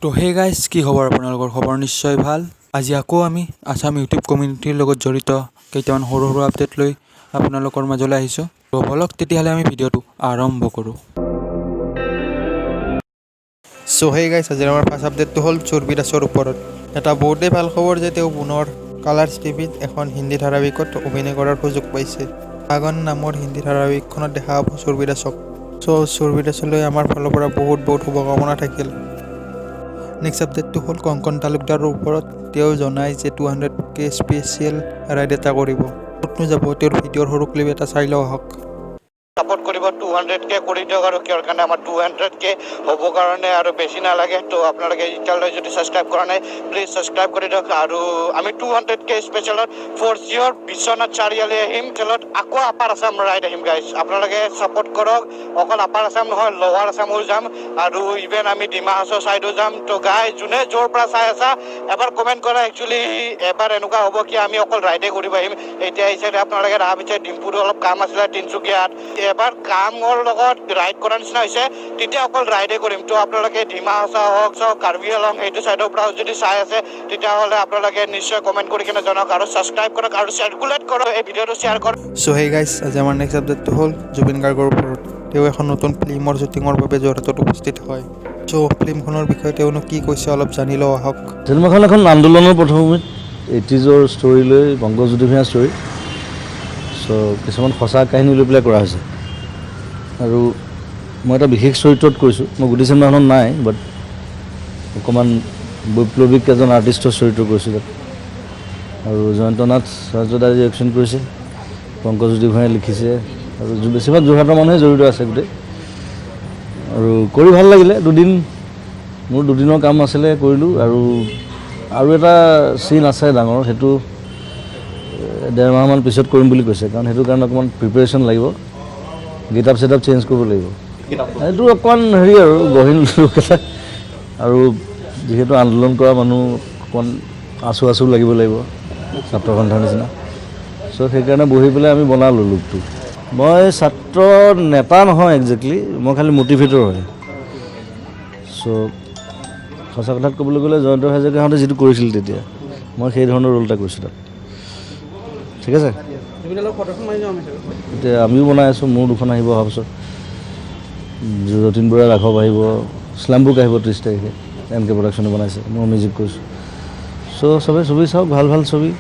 তো hey guys কি খবৰ আপোনালোকৰ খবৰ নিশ্চয় ভাল। আজি আকৌ আমি আছাম ইউটিউব কমিউনিটিৰ লগত জড়িত কেইটামান সৰু সৰু আপডেট লৈ আপোনালোকৰ মাজলৈ আহিছোঁ। তো বলক তেতিয়াহ'লে আমি ভিডিঅ'টো আৰম্ভ কৰোঁ। সো হে গাইছ, আজিৰ আমাৰ ফাৰ্ষ্ট আপডেটটো হ'ল সুৰবীৰ দাসৰ ওপৰত। এটা বহুতেই ভাল খবৰ যে তেওঁ পুনৰ কালাৰ্ছ টিভিত এখন হিন্দী ধাৰাবাহিকত অভিনয় কৰাৰ সুযোগ পাইছে। আগুন নামৰ হিন্দী ধাৰাবাহিকখনত দেখা পাব সুৰবীৰ দাসক। সুৰবীৰ দাসলৈ আমাৰ ফালৰ পৰা বহুত শুভকামনা থাকিল। নেক্সট আপডেটটো হ'ল কংকন তালুকদাৰৰ ওপৰত। তেওঁ জনায় যে 200K স্পেচিয়েল ৰাইড এটা কৰিব। ক'তনো যাব, তেওঁৰ ভিডিঅ'ৰ সৰু ক্লিপ এটা চাই লওঁ আহক। সাপোর্ট করিব 200K করে দিয়ক আর কিয়র কারণে আমার 200K হব কারণে আর বেশি না লাগে। তো আপনারা এই চ্যানেলটা যদি সাবস্ক্রাইব করা নাই প্লিজ সাবস্ক্রাইব করে দিয়ক। আর আমি 200K স্পেশালত for sure Biswanath Chariali আহিম। খেলত আকৌ আপাৰ আছাম ৰাইড আহিম গাইজ, আপোনালোকে ছাপোৰ্ট কৰক। অকল আপাৰ আছাম নহয়, লোৱাৰ আছামো যাম আৰু ইভেন আমি ডিমা হাছাও ছাইডো যাম। তো গাইজ যোনে য'ৰ পৰা চাই আছা এবাৰ কমেণ্ট কৰা। একচুৱেলি এবাৰ এনেকুৱা হ'ব কি আমি অকল ৰাইডে কৰিব আহিম। এতিয়া এই চাইডে আপোনালোকে ৰাহ পিছে ডিম্পুটো অলপ কাম আছিলে তিনিচুকীয়াত, এবাৰ কামৰ লগত ৰাইড কৰাৰ নিচিনা হৈছে, তেতিয়া অকল ৰাইডে কৰিম। তো আপোনালোকে ডিমা হাছাও হওক চাওক কাৰ্বি আলং সেইটো চাইডৰ পৰা যদি চাই আছে তেতিয়াহ'লে আপোনালোকে নিশ্চয় কমেণ্ট কৰি কিনে জনাওক আৰু ছাবস্ক্ৰাইব কৰক আৰু চাৰ্কুলেট কৰক, এই ভিডিঅ'টো শ্বেয়াৰ কৰক। সো হে গাইছ, আজি আমাৰ নেক্সট আপডেটটো হ'ল জুবিন গাৰ্গৰ ওপৰত। তেওঁ এখন নতুন ফিল্মৰ শ্বুটিঙৰ বাবে যোৰহাটত উপস্থিত হয়। ফিল্মখনৰ বিষয়ে তেওঁনো কি কৈছে অলপ জানি লওঁ আহক। চিনেমাখন এখন আন্দোলনৰ পটভূমিত 80s ষ্টৰী লৈ পংকজজ্যোতি ভূঞাৰ ষ্টৰী। কিছুমান সঁচা কাহিনী লৈ পেলাই কৰা হৈছে আৰু মই এটা বিশেষ চৰিত্ৰত কৰিছোঁ। মই গোটেই চিনেমাখনত নাই, বাট অকণমান বৈপ্লৱিক এজন আৰ্টিষ্টৰ চৰিত্ৰ কৰিছোঁ তাত। আৰু জয়ন্ত নাথ চাৰ্জদাই ডিৰেকশ্যন কৰিছে, পংকজজ্যোতি ভূঞাই লিখিছে আৰু বেছিভাগ যোৰহাটৰ মানুহে জড়িত আছে গোটেই। আৰু কৰি ভাল লাগিলে। মোৰ দুদিনৰ কাম আছিলে, কৰিলোঁ। আৰু এটা চিন আছে ডাঙৰ, সেইটো 1.5 মাহমান পিছত কৰিম বুলি কৈছে, কাৰণ সেইটো কাৰণে অকণমান প্ৰিপেৰেশ্যন লাগিব, গেটআপ চেটআপ চেঞ্জ কৰিব লাগিব। সেইটো অকণমান আৰু গহীন লোক এটা, আৰু যিহেতু আন্দোলন কৰা মানুহ অকণমান আঁচু লাগিব ছাত্ৰ সন্থাৰ নিচিনা। সেইকাৰণে বহি পেলাই আমি বনালোঁ লুকটো। মই ছাত্ৰ নেতা নহয় একজেক্টলি, মই খালি মটিভেটৰ হয়। সঁচা কথাত ক'বলৈ গ'লে জয়ন্ত হাজৰিকাহঁতে যিটো কৰিছিল তেতিয়া মই সেই ধৰণৰ ৰোল এটা কৰিছোঁ তাত। ঠিক আছে, এতিয়া আমিও বনাই আছোঁ। মোৰ 2খন আহিব অহা বছৰ, যতীন বৰা ৰাঘৱ আহিব, শ্লামবুক আহিব 30 তাৰিখে। MK প্ৰডাকশ্যনে বনাইছে, মই মিউজিক কৰিছোঁ। চবেই ছবি চাওক, ভাল ছবি।